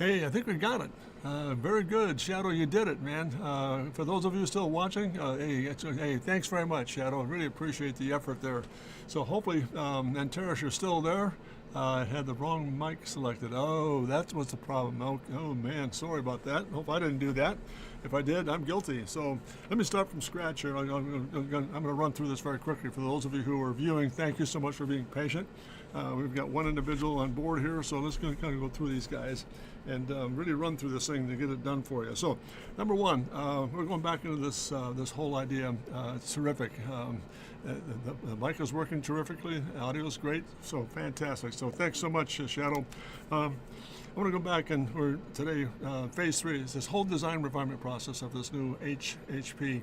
Hey, I think we got it. Very good, Shadow. You did it, man. For those of you still watching, hey, thanks very much, Shadow. I really appreciate the effort there. So hopefully, Antares, you're still there. I had the wrong mic selected. Oh, that was the problem. Oh man, sorry about that. Hope I didn't do that. If I did, I'm guilty. So let me start from scratch here. I'm going to run through this very quickly. For those of you who are viewing, thank you so much for being patient. We've got one individual on board here, so let's kind of go through these guys and really run through this thing to get it done for you. So, number one, we're going back into this whole idea. It's terrific. The mic is working terrifically. Audio is great. So fantastic. So thanks so much, Shadow. I want to go back and we're today phase 3 is this whole design refinement process of this new HP.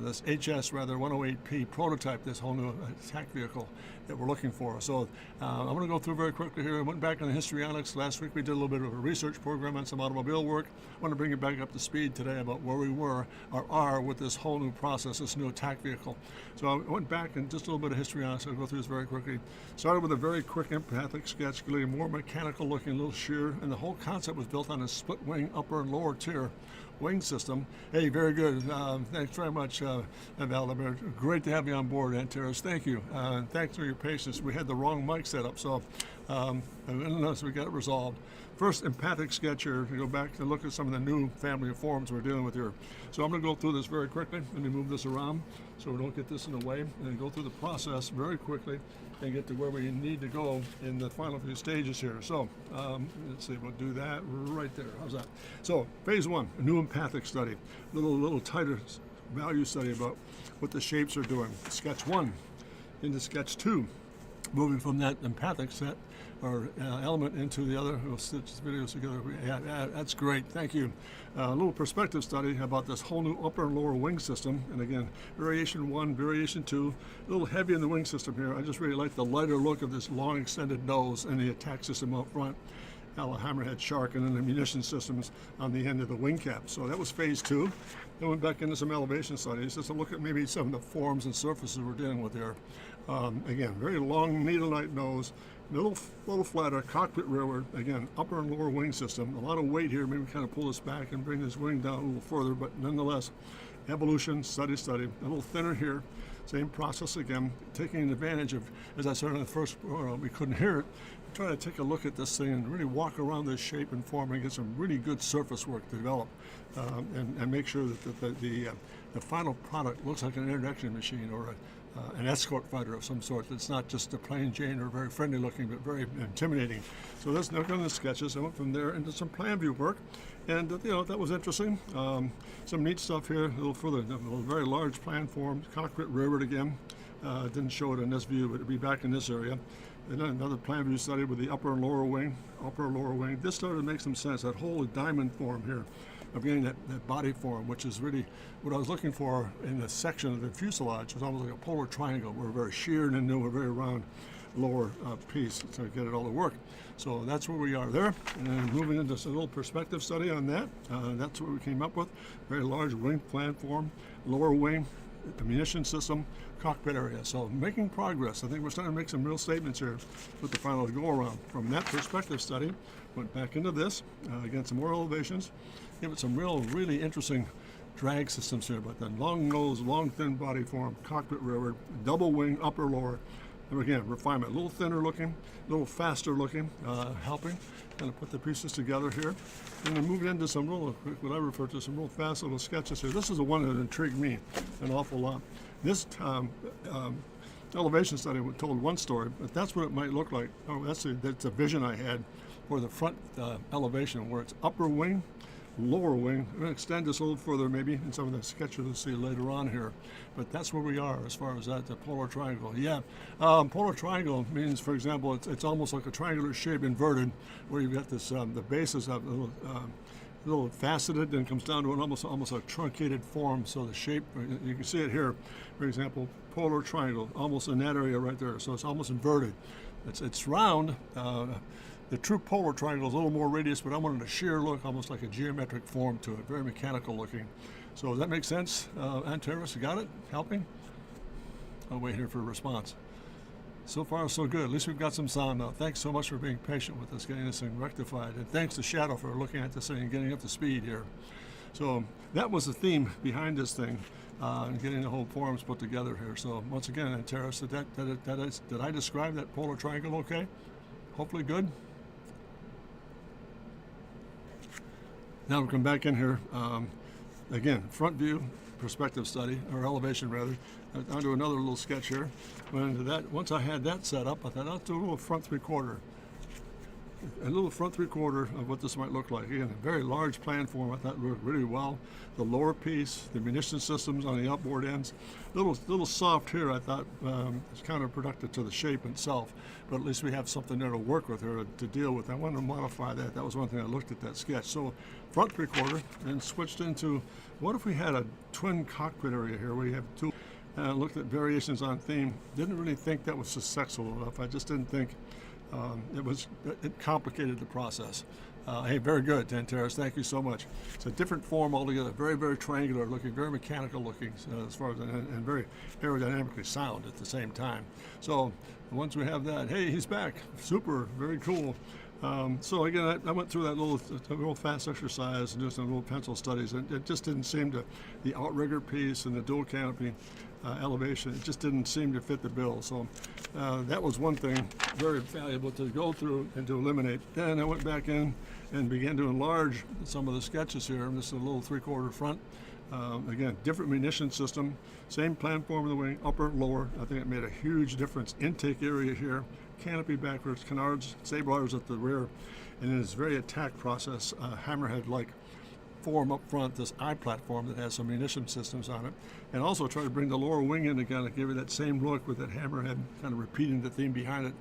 This HS rather 108P prototype, this whole new attack vehicle that we're looking for. So I'm going to go through very quickly here. I went back on the histrionics. Last week we did a little bit of a research program on some automobile work. I want to bring you back up to speed today about where we were or are with this whole new process, this new attack vehicle. So I went back and just a little bit of histrionics. I'll go through this very quickly. Started with a very quick empathic sketch, getting more mechanical looking, a little sheer, and the whole concept was built on a split wing upper and lower tier wing system. Hey, very good. Thanks very much, Valdemar. Great to have you on board, Antares. Thank you. Thanks for your patience. We had the wrong mic set up, so nonetheless, we got it resolved. First empathic sketch here to go back to look at some of the new family of forms we're dealing with here. So I'm going to go through this very quickly. Let me move this around so we don't get this in the way, and go through the process very quickly and get to where we need to go in the final few stages here. So let's see, we'll do that right there. How's that? So phase 1, a new empathic study, little tighter value study about what the shapes are doing. Sketch 1 into sketch 2, moving from that empathic set or element into the other. We'll stitch the videos together. Yeah, that's great. Thank you. A little perspective study about this whole new upper and lower wing system. And again, variation 1, variation 2, a little heavy in the wing system here. I just really like the lighter look of this long extended nose and the attack system up front. A hammerhead shark, and then the munition systems on the end of the wing cap. So that was phase 2. Then went back into some elevation studies just to look at maybe some of the forms and surfaces we're dealing with here. Again, very long needle-like nose, a little flatter cockpit rearward. Again, upper and lower wing system. A lot of weight here. Maybe kind of pull this back and bring this wing down a little further, but nonetheless, evolution, study. A little thinner here. Same process again, taking advantage of, as I said in the first, we couldn't hear it, try to take a look at this thing and really walk around this shape and form and get some really good surface work to develop and make sure that the final product looks like an introduction machine or an escort fighter of some sort. It's not just a plain Jane or very friendly looking, but very intimidating. So let's look at the sketches. I went from there into some plan view work, and that was interesting. Some neat stuff here. A little further, a very large plan form, cockpit rearward again. Didn't show it in this view, but it'll be back in this area. And then another plan view study with the upper and lower wing, This started to make some sense. That whole diamond form here, of getting that body form, which is really what I was looking for in the section of the fuselage. It was almost like a polar triangle. We're very sheer and then we're very round lower piece to get it all to work. So that's where we are there. And then moving into a little perspective study on that. That's what we came up with. Very large wing plan form, lower wing, the munition system, cockpit area. So making progress. I think we're starting to make some real statements here with the final go around. From that perspective study, went back into this, again, some more elevations, give it some really interesting drag systems here, but then long nose, long thin body form, cockpit rearward, double wing, upper lower. And again, refinement, a little thinner looking, a little faster looking, helping kind of put the pieces together here. And then moving into some real, what I refer to some real fast little sketches here. This is the one that intrigued me an awful lot. This elevation study told one story, but that's what it might look like. Oh, that's a vision I had for the front elevation, where it's upper wing, lower wing. I'm going to extend this a little further maybe in some of the sketches we'll see later on here. But that's where we are as far as that, the polar triangle. Yeah, polar triangle means, for example, it's almost like a triangular shape inverted, where you've got this, the base is a little faceted and comes down to an almost a truncated form. So the shape, you can see it here, for example, polar triangle, almost in that area right there. So it's almost inverted. It's round. The true polar triangle is a little more radius, but I wanted a sheer look, almost like a geometric form to it, very mechanical looking. So does that make sense, Antares? You got it? Helping? I'll wait here for a response. So far, so good. At least we've got some sound now. Thanks so much for being patient with us, getting this thing rectified. And thanks to Shadow for looking at this thing and getting up to speed here. So that was the theme behind this thing, and getting the whole forums put together here. So once again, Terrace, did I describe that polar triangle okay? Hopefully good. Now we come back in here. Again, front view perspective study, or elevation rather. I'll do another little sketch here. Went into that. Once I had that set up, I thought I'll do a little front three-quarter. A little front three-quarter of what this might look like. Again, a very large plan form. I thought worked really well. The lower piece, the munition systems on the outboard ends, little soft here. I thought it's counterproductive to the shape itself, but at least we have something there to work with or to deal with. I wanted to modify that. That was one thing I looked at that sketch. So front three-quarter, and switched into what if we had a twin cockpit area here where you have two. Looked at variations on theme. Didn't really think that was successful enough. I just didn't think. It complicated the process. Hey, very good, Tanteras. Thank you so much. It's a different form altogether. Very, very triangular looking, very mechanical looking, as far as and very aerodynamically sound at the same time. So once we have that, hey, he's back. Super, very cool. So again, I went through that little fast exercise and just some little pencil studies, and it just didn't seem to, the outrigger piece and the dual canopy elevation, it just didn't seem to fit the bill. So that was one thing very valuable to go through and to eliminate. Then I went back in and began to enlarge some of the sketches here. This is a little three-quarter front. Again, different munition system, same platform of the wing, upper, lower. I think it made a huge difference. Intake area here, canopy backwards, canards, stabilizers at the rear, and in this very attack process, hammerhead-like form up front, this eye platform that has some munition systems on it, and also try to bring the lower wing in again to give it that same look with that hammerhead kind of repeating the theme behind it,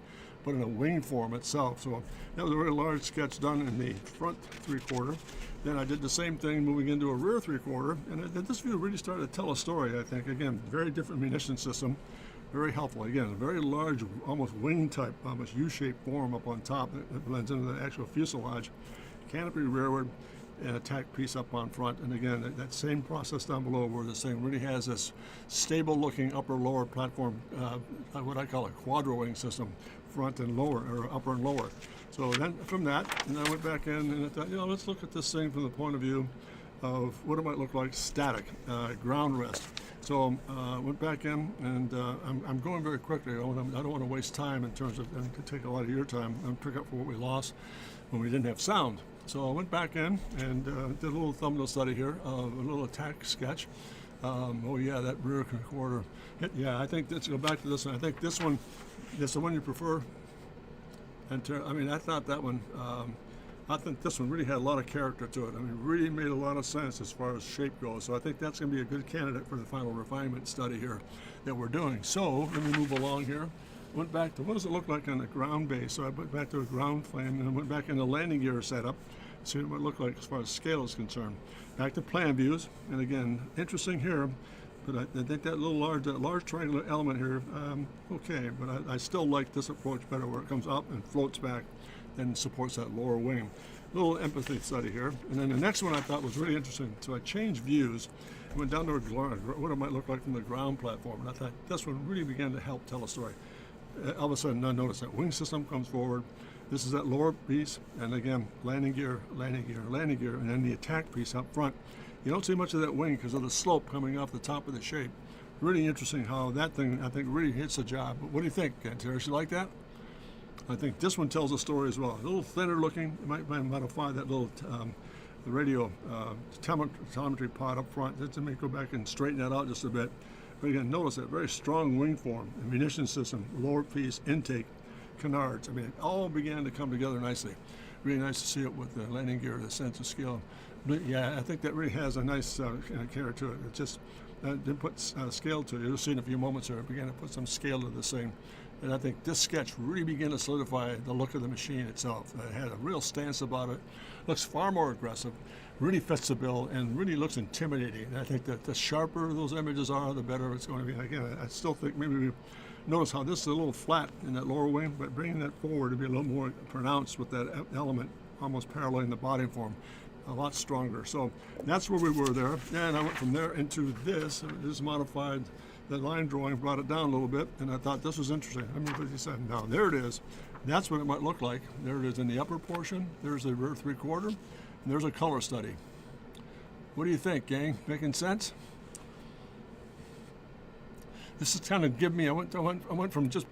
but in a wing form itself. So that was a very large sketch done in the front three-quarter. Then I did the same thing moving into a rear three-quarter, and this view really started to tell a story, I think. Again, very different munition system, very helpful. Again, a very large, almost wing-type, almost U-shaped form up on top that blends into the actual fuselage, canopy rearward, and attack piece up on front. And again, that same process down below where this thing really has this stable looking upper lower platform, what I call a quadro wing system, front and lower, or upper and lower. So then from that, and I went back in and I thought, let's look at this thing from the point of view of what it might look like static, ground rest. So went back in, and I'm going very quickly. I don't want to waste time in terms of, and take a lot of your time and pick up for what we lost when we didn't have sound. So I went back in and did a little thumbnail study here, a little attack sketch. Oh yeah, that rear quarter. Yeah, I think let's go back to this one. I think this one is the one you prefer. And I mean, I thought that one, I think this one really had a lot of character to it. I mean, really made a lot of sense as far as shape goes. So I think that's going to be a good candidate for the final refinement study here that we're doing. So let me move along here. Went back to what does it look like on the ground base. So I went back to a ground plane and went back in the landing gear setup. See what it looked like as far as scale is concerned. Back to plan views, and again, interesting here. But I think that large triangular element here, okay. But I still like this approach better, where it comes up and floats back, and supports that lower wing. Little empathy study here, and then the next one I thought was really interesting. So I changed views. Went down to what it might look like from the ground platform, and I thought this one really began to help tell a story. All of a sudden, I noticed that wing system comes forward. This is that lower piece, and again, landing gear, landing gear, landing gear, and then the attack piece up front. You don't see much of that wing because of the slope coming off the top of the shape. Really interesting how that thing, I think, really hits the job. But what do you think, Terrence? You like that? I think this one tells a story as well. A little thinner looking. You might modify that little the radio telemetry pod up front. Let me go back and straighten that out just a bit. But again, notice that very strong wing form, ammunition system, lower piece, intake, canards. I mean, it all began to come together nicely. Really nice to see it with the landing gear, the sense of skill. But yeah, I think that really has a nice character to it. It just did put scale to it. You'll see in a few moments here, it began to put some scale to this thing. And I think this sketch really began to solidify the look of the machine itself. It had a real stance about it. Looks far more aggressive, really fits the bill, and really looks intimidating. And I think that the sharper those images are, the better it's going to be. Again, I still think maybe we notice how this is a little flat in that lower wing, but bringing that forward to be a little more pronounced with that element almost paralleling the body form. A lot stronger. So that's where we were there. And I went from there into this modified the line drawing brought it down a little bit, and I thought this was interesting. Let me put this in. Now there it is. That's what it might look like. There it is in the upper portion. There's the rear 3/4, and there's a color study. What do you think, gang? Making sense? This is kind of give me. I went from just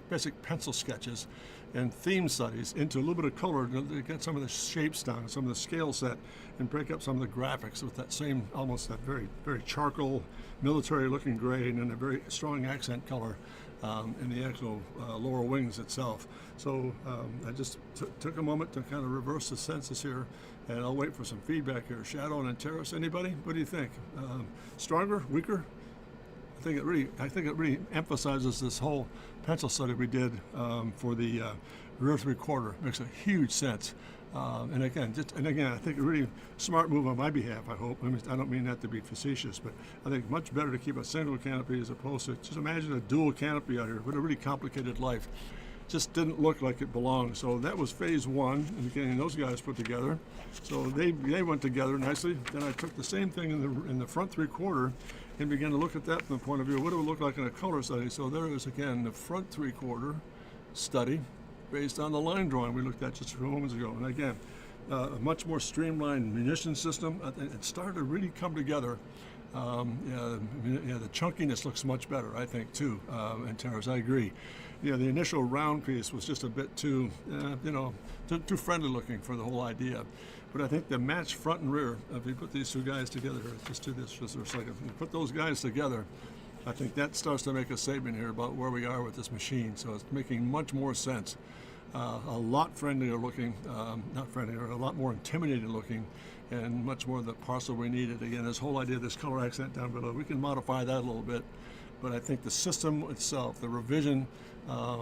basic pencil sketches and theme studies into a little bit of color to get some of the shapes down, some of the scale set, and break up some of the graphics with that same, almost that very charcoal, military-looking gray, and then a very strong accent color in the actual lower wings itself. So I just took a moment to kind of reverse the census here, and I'll wait for some feedback here. Shadow and Antares, anybody? What do you think? Stronger, weaker? I think it really emphasizes this whole pencil study we did for the rear 3/4. Makes a huge sense. And again, I think a really smart move on my behalf. I hope. I don't mean that to be facetious, but I think much better to keep a single canopy as opposed to just imagine a dual canopy out here with a really complicated life. Just didn't look like it belonged. So that was phase one, and again, those guys put together. So they went together nicely. Then I took the same thing in the front 3/4 and began to look at that from the point of view, what it would look like in a color study. So there is again the front 3/4 study based on the line drawing we looked at just a few moments ago. And again, a much more streamlined munition system. It started to really come together. The chunkiness looks much better, I think, too. And Terrace, I agree. The initial round piece was just a bit too friendly looking for the whole idea. But I think the match front and rear, if you put these two guys together, just do this just for a second. If you put those guys together, I think that starts to make a statement here about where we are with this machine. So it's making much more sense. A lot friendlier looking, not friendlier, a lot more intimidating looking, and much more the parcel we needed. Again, this whole idea of this color accent down below, we can modify that a little bit. But I think the system itself, the revision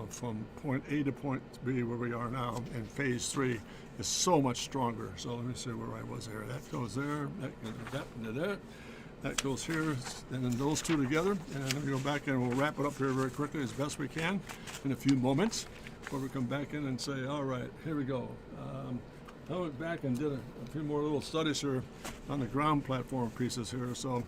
from point A to point B, where we are now in phase 3, is so much stronger. So let me see where I was here. That goes there, that goes into there, that goes here, and then those two together. And then we go back and we'll wrap it up here very quickly as best we can in a few moments before we come back in and say, all right, here we go. I went back and did a few more little studies here on the ground platform pieces here. So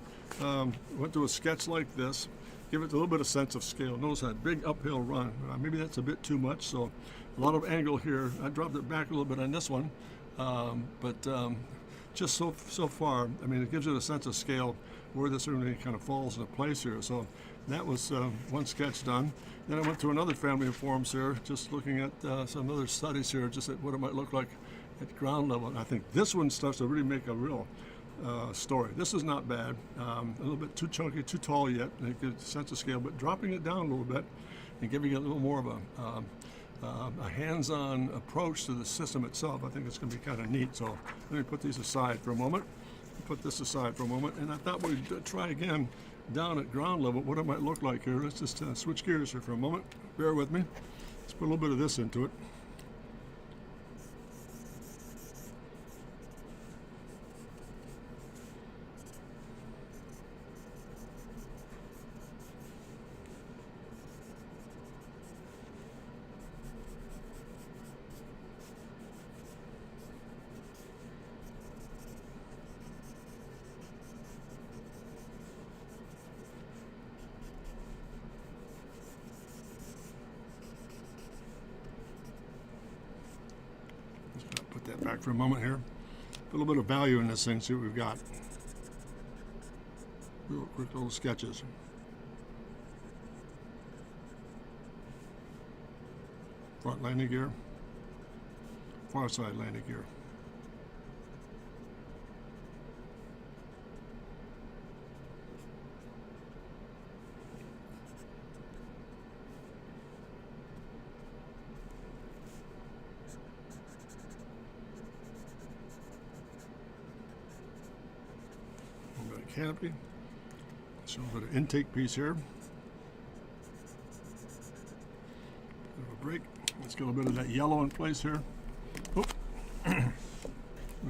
went to a sketch like this, give it a little bit of sense of scale. Notice that big uphill run. Maybe that's a bit too much, so a lot of angle here. I dropped it back a little bit on this one, but just so far, I mean, it gives you a sense of scale where this really kind of falls into place here. So that was one sketch done. Then I went through another family of forms here, just looking at some other studies here, just at what it might look like at ground level. And I think this one starts to really make a real story. This is not bad. A little bit too chunky, too tall yet. It gives a sense of scale, but dropping it down a little bit and giving it a little more of a hands-on approach to the system itself, I think it's going to be kind of neat. So let me put these aside for a moment. Put this aside for a moment, and I thought we'd try again down at ground level what it might look like here. Let's just switch gears here for a moment. Bear with me. Let's put a little bit of this into it. Put that back for a moment here. Put a little bit of value in this thing, see what we've got. Real quick little sketches. Front landing gear, far side landing gear. Canopy. So a bit of intake piece here. Bit of a break. Let's get a little bit of that yellow in place here. Oh.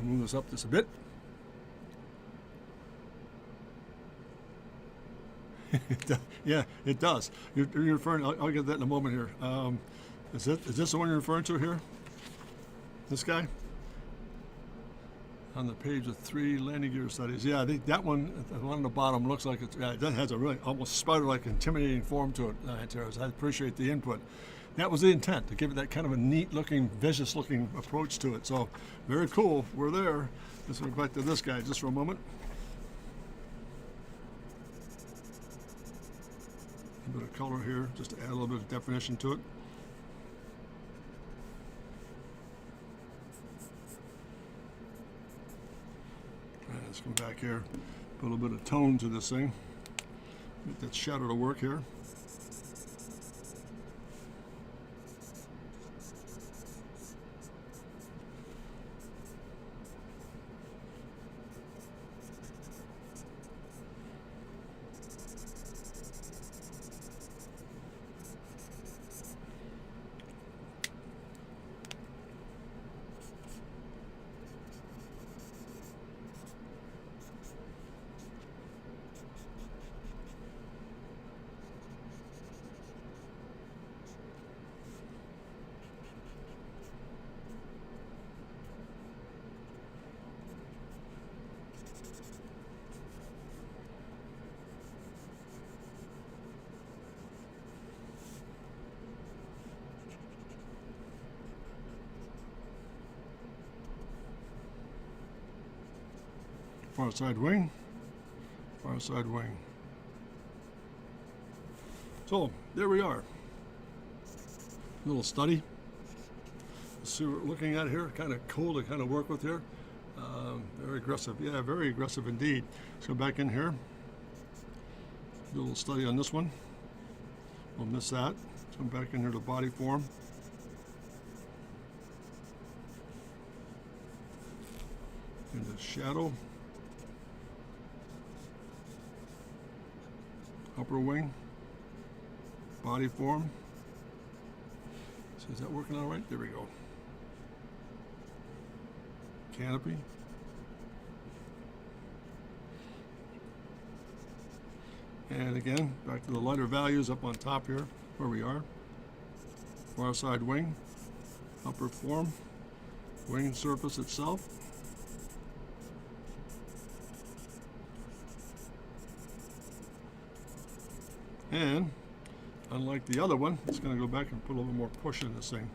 Move this up just a bit. Yeah, it does. You're referring. I'll get that in a moment here. Is this the one you're referring to here? This guy? on the page of 3 landing gear studies. Yeah, that one, the one on the bottom, looks like it has a really almost spider-like intimidating form to it, Terrace. I appreciate the input. That was the intent, to give it that kind of a neat-looking, vicious-looking approach to it. So, very cool. We're there. Let's go back to this guy just for a moment. A bit of color here, just to add a little bit of definition to it. Right, let's come back here, put a little bit of tone to this thing. Get that shadow to work here. Far side wing, far side wing. So there we are. Little study. Let's see what we're looking at here. Kind of cool to kind of work with here. Very aggressive. Yeah, very aggressive indeed. Let's go back in here. Do a little study on this one. We'll miss that. Let's come back in here to body form. Into shadow. Upper wing, body form. So is that working all right? There we go. Canopy. And again, back to the lighter values up on top here, where we are. Far side wing, upper form, wing surface itself. And unlike the other one, it's going to go back and put a little more push in this thing.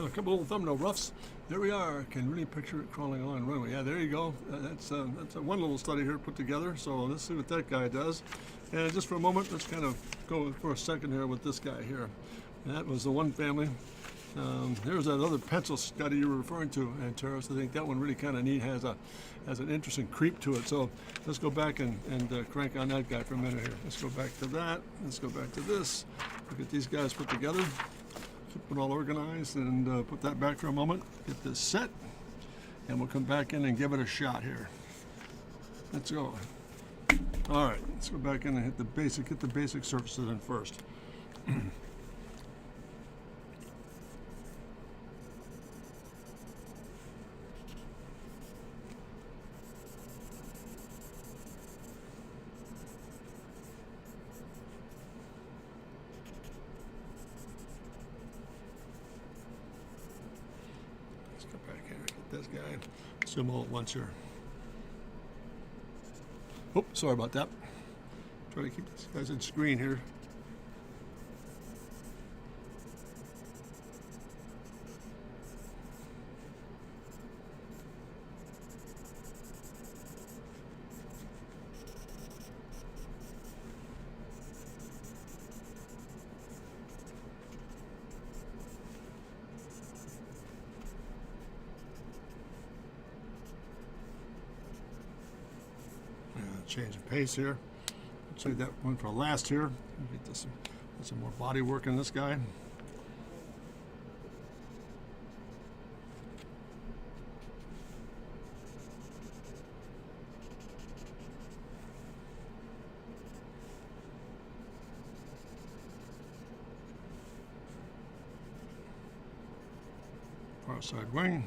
A couple little thumbnail roughs. There we are. Can really picture it crawling along the runway. Yeah, there you go. That's one little study here put together. So let's see what that guy does. And just for a moment, let's kind of go for a second here with this guy here. And that was the one family. There's that other pencil study you were referring to, and Terrace. I think that one really kind of neat, has an interesting creep to it. So let's go back and crank on that guy for a minute here. Let's go back to that. Let's go back to this. Look at these guys put together. Keep it all organized, and put that back for a moment. Get this set, and we'll come back in and give it a shot here. Let's go. All right, let's go back in and hit the basic surfaces in first. Let's go back here, get this guy. Let's do them all at once here. Oh, sorry about that. Try to keep these guys in screen here. Change of pace here. Save that one for last here. Get some more body work in this guy. Far side wing.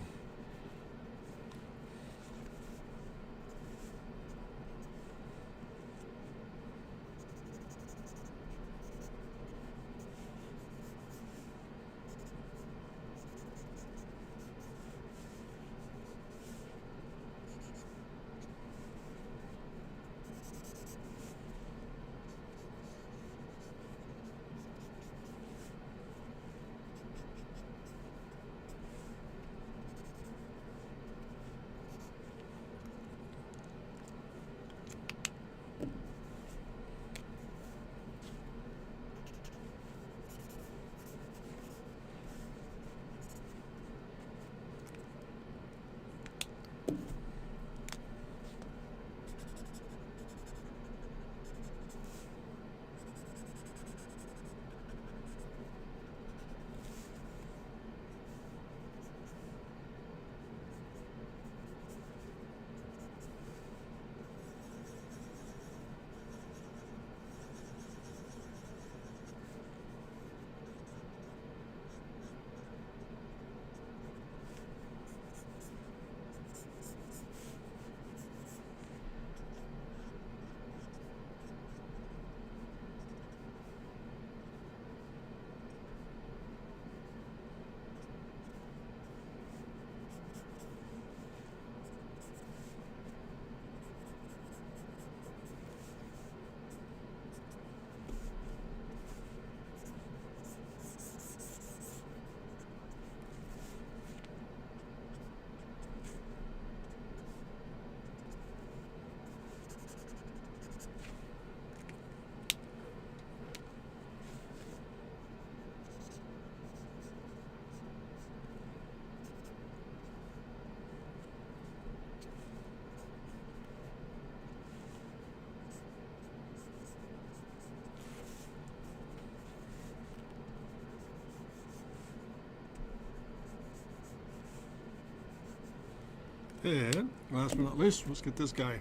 And last but not least, let's get this guy a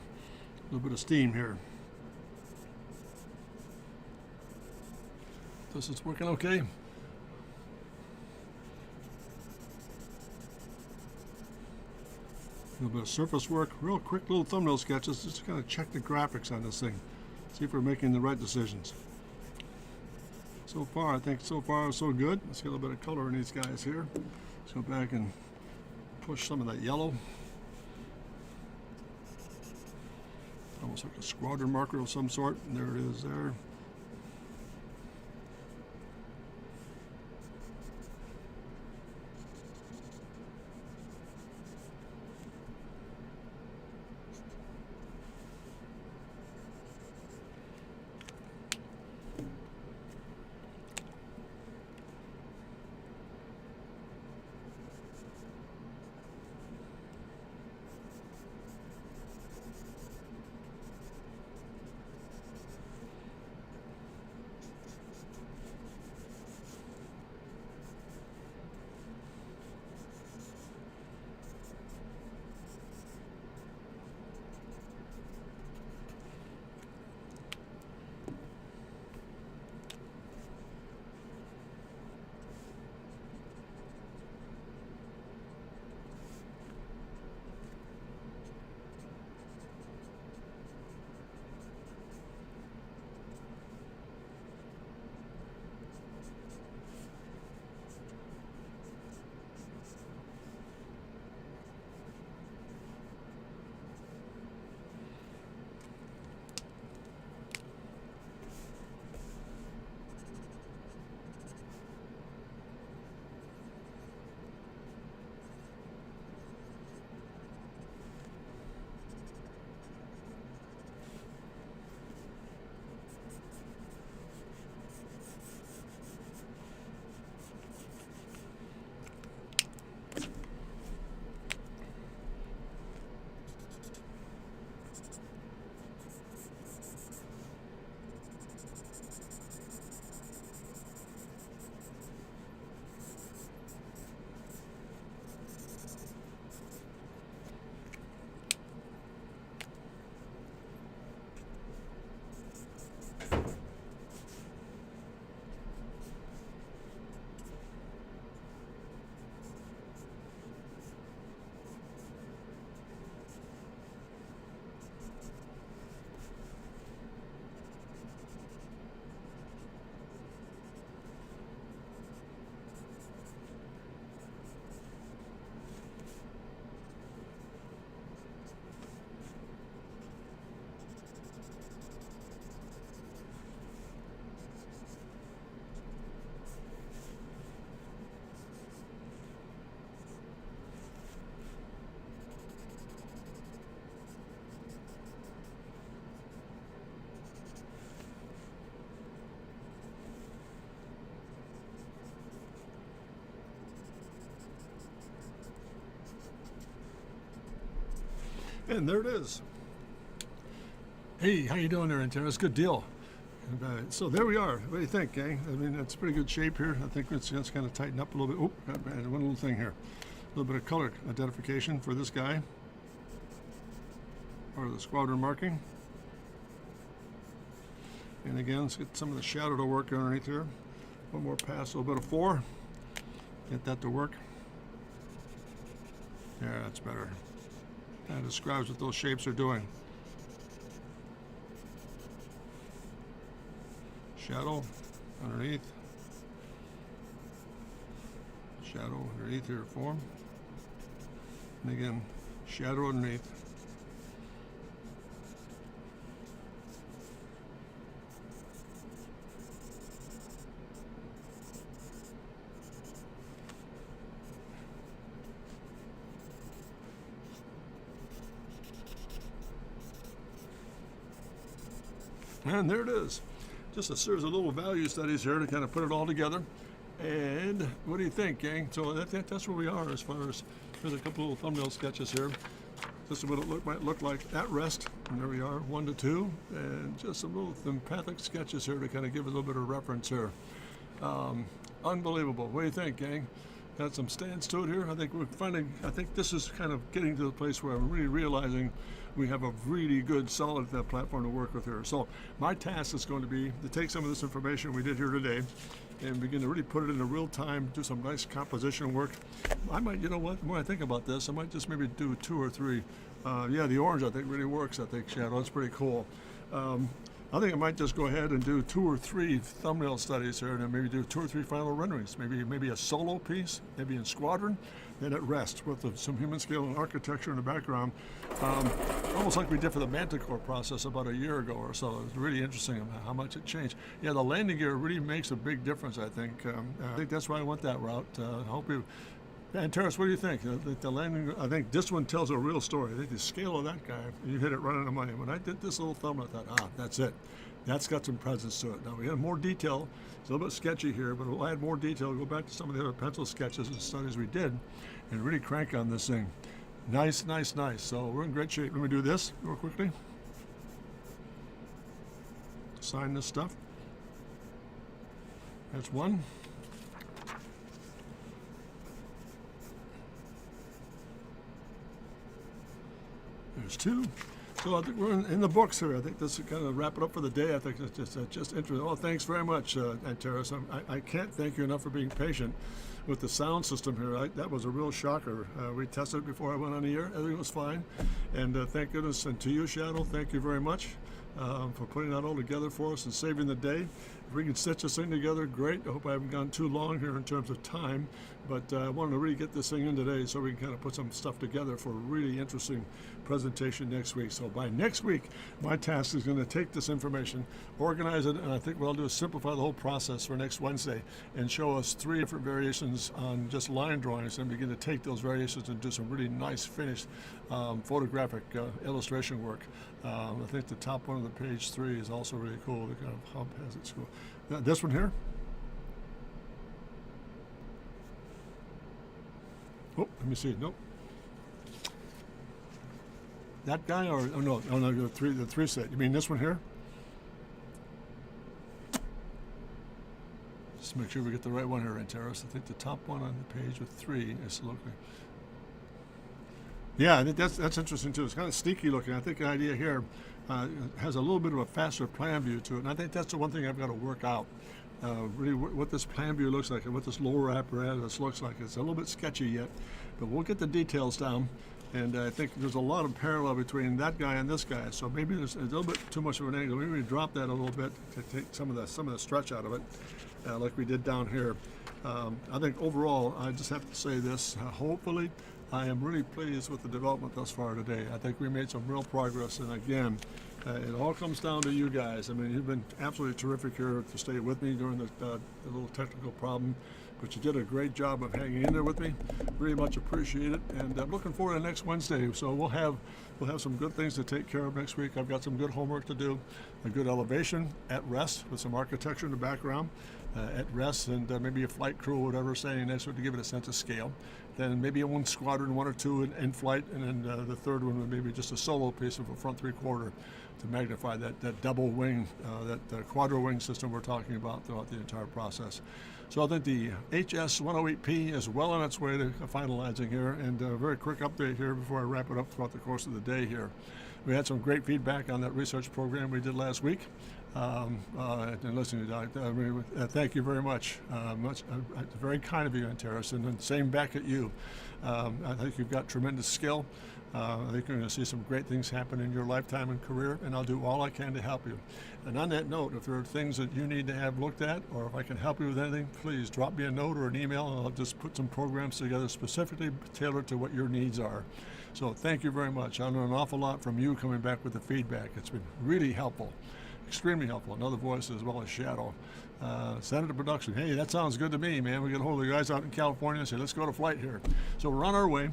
little bit of steam here. This is working okay. A little bit of surface work, real quick little thumbnail sketches just to kind of check the graphics on this thing, see if we're making the right decisions. So far, I think so far so good. Let's get a little bit of color in these guys here. Let's go back and push some of that yellow. Almost like a squadron marker of some sort. And there it is there. And there it is. Hey, how you doing there, Antares? Good deal. So there we are. What do you think, gang? I mean, it's pretty good shape here. I think it's kind of tighten up a little bit. Oh, one little thing here. A little bit of color identification for this guy. Or the squadron marking. And again, let's get some of the shadow to work underneath here. One more pass, a little bit of 4. Get that to work. Yeah, that's better. That describes what those shapes are doing. Shadow underneath. Shadow underneath here, form. And again, shadow underneath. And there it is. Just a series of little value studies here to kind of put it all together. And what do you think, gang? So that's where we are as far as, there's a couple little thumbnail sketches here. This is what it might look like at rest. And there we are, 1 to 2. And just some little empathic sketches here to kind of give a little bit of reference here. Unbelievable. What do you think, gang? Got some stance to it here. I think this is kind of getting to the place where I'm really realizing we have a really good, solid platform to work with here. So my task is going to be to take some of this information we did here today and begin to really put it into real time, do some nice composition work. I might, you know what, the more I think about this, I might just maybe do 2 or 3. Yeah, the orange I think really works, I think, Shadow. It's pretty cool. I think I might just go ahead and do 2 or 3 thumbnail studies here, and then maybe do 2 or 3 final renderings. Maybe a solo piece, maybe in squadron, then at rest with some human scale and architecture in the background. Almost like we did for the Manticore process about a year ago or so. It was really interesting how much it changed. Yeah, the landing gear really makes a big difference, I think. I think that's why I went that route. I hope you. And Terrace, what do you think? The landing, I think this one tells a real story. I think the scale of that guy, you hit it right on the money. When I did this little thumbnail, I thought, that's it. That's got some presence to it. Now we have more detail. It's a little bit sketchy here, but we'll add more detail. Go back to some of the other pencil sketches and studies we did and really crank on this thing. Nice, nice, nice. So we're in great shape. Let me do this real quickly. Sign this stuff. That's 1. There's 2. So I think we're in the books here. I think this will kind of wrap it up for the day. I think it's just interesting. Oh, thanks very much, Antares. I can't thank you enough for being patient with the sound system here. That was a real shocker. We tested it before I went on the air. Everything was fine. And thank goodness. And to you, Shadow, thank you very much for putting that all together for us and saving the day. If we can stitch this thing together, great. I hope I haven't gone too long here in terms of time, but I wanted to really get this thing in today so we can kind of put some stuff together for a really interesting presentation next week. So by next week, my task is going to take this information, organize it, and I think what I'll do is simplify the whole process for next Wednesday and show us 3 different variations on just line drawings and begin to take those variations and do some really nice finished photographic illustration work. I think the top one of the page 3 is also really cool. The kind of hub has its cool. This one here. Oh, let me see. Nope. That guy, or no, the 3 set. You mean this one here? Just make sure we get the right one here, Antares. I think the top one on the page with 3 is looking. Yeah, I think that's interesting too. It's kind of sneaky looking. I think the idea here has a little bit of a faster plan view to it, and I think that's the one thing I've got to work out. Really, what this plan view looks like and what this lower apparatus looks like. It's a little bit sketchy yet, but we'll get the details down. And I think there's a lot of parallel between that guy and this guy. So maybe there's a little bit too much of an angle. Maybe we drop that a little bit to take some of the stretch out of it, like we did down here. I think overall, I just have to say this. Hopefully, I am really pleased with the development thus far today. I think we made some real progress, and again, it all comes down to you guys. I mean, you've been absolutely terrific here to stay with me during the little technical problem, but you did a great job of hanging in there with me. Really much appreciate it, and I'm looking forward to next Wednesday. So we'll have some good things to take care of next week. I've got some good homework to do, a good elevation at rest with some architecture in the background. at rest, and maybe a flight crew or whatever standing next to it to give it a sense of scale. Then maybe one squadron, one or two in flight, and then the third one would maybe just a solo piece of a front three-quarter to magnify that double wing, that quadro wing system we're talking about throughout the entire process. So I think the HS-108P is well on its way to finalizing here, and a very quick update here before I wrap it up throughout the course of the day here. We had some great feedback on that research program we did last week. And listening to that, thank you very much. Very kind of you, Antares, and then same back at you. I think you've got tremendous skill. I think you're going to see some great things happen in your lifetime and career, and I'll do all I can to help you. And on that note, if there are things that you need to have looked at, or if I can help you with anything, please drop me a note or an email, and I'll just put some programs together specifically tailored to what your needs are. So thank you very much. I know an awful lot from you coming back with the feedback. It's been really helpful. Extremely helpful. Another voice as well as Shadow. Senator Production. Hey, that sounds good to me, man. We get a hold of the guys out in California and say, let's go to flight here. So we're on our way.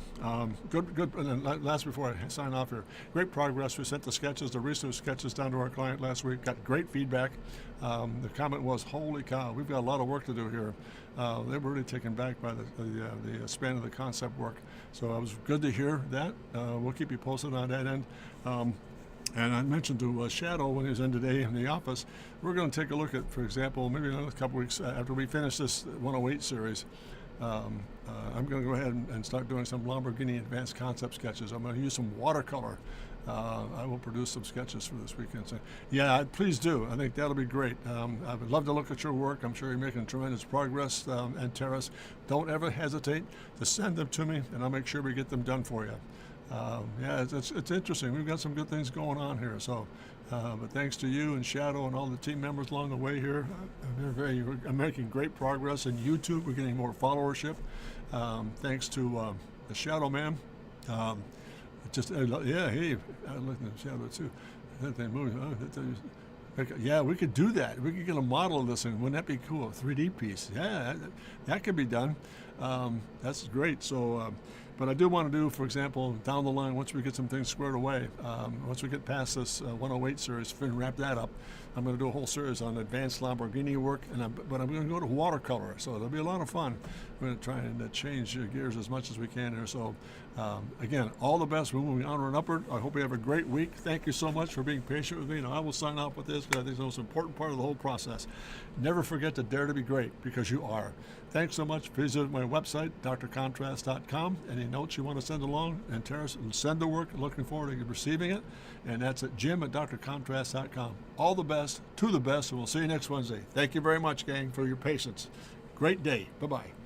Good. And then last before I sign off here, great progress. We sent the sketches, the research sketches down to our client last week. Got great feedback. The comment was, holy cow, we've got a lot of work to do here. They were really taken back by the span of the concept work. So it was good to hear that. We'll keep you posted on that end. And I mentioned to Shadow when he was in today in the office, we're going to take a look at, for example, maybe another couple weeks after we finish this 108 series, I'm going to go ahead and start doing some Lamborghini advanced concept sketches. I'm going to use some watercolor. I will produce some sketches for this weekend. So, yeah, please do. I think that'll be great. I would love to look at your work. I'm sure you're making tremendous progress. And Terrace, don't ever hesitate to send them to me, and I'll make sure we get them done for you. Yeah, it's interesting. We've got some good things going on here. So, but thanks to you and Shadow and all the team members along the way here, I'm making great progress in YouTube. We're getting more followership. Thanks to the Shadow Man. Yeah, hey, I look at the Shadow too. That thing moving. Yeah, we could do that. We could get a model of this thing. Wouldn't that be cool? A 3D piece. Yeah, that could be done. That's great. So, but I do want to do, for example, down the line, once we get some things squared away, once we get past this 108 series, wrap that up, I'm going to do a whole series on advanced Lamborghini work, but I'm going to go to watercolor, so it'll be a lot of fun. We're going to try and change gears as much as we can here. So, again, all the best. We're moving onward and upward. I hope you have a great week. Thank you so much for being patient with me. Now, I will sign off with this because I think it's the most important part of the whole process. Never forget to dare to be great, because you are. Thanks so much. Please visit my website, drcontrast.com. Any notes you want to send along, and Terrace, send the work. Looking forward to receiving it. And that's at jim@drcontrast.com. All the best, to the best, and we'll see you next Wednesday. Thank you very much, gang, for your patience. Great day. Bye-bye.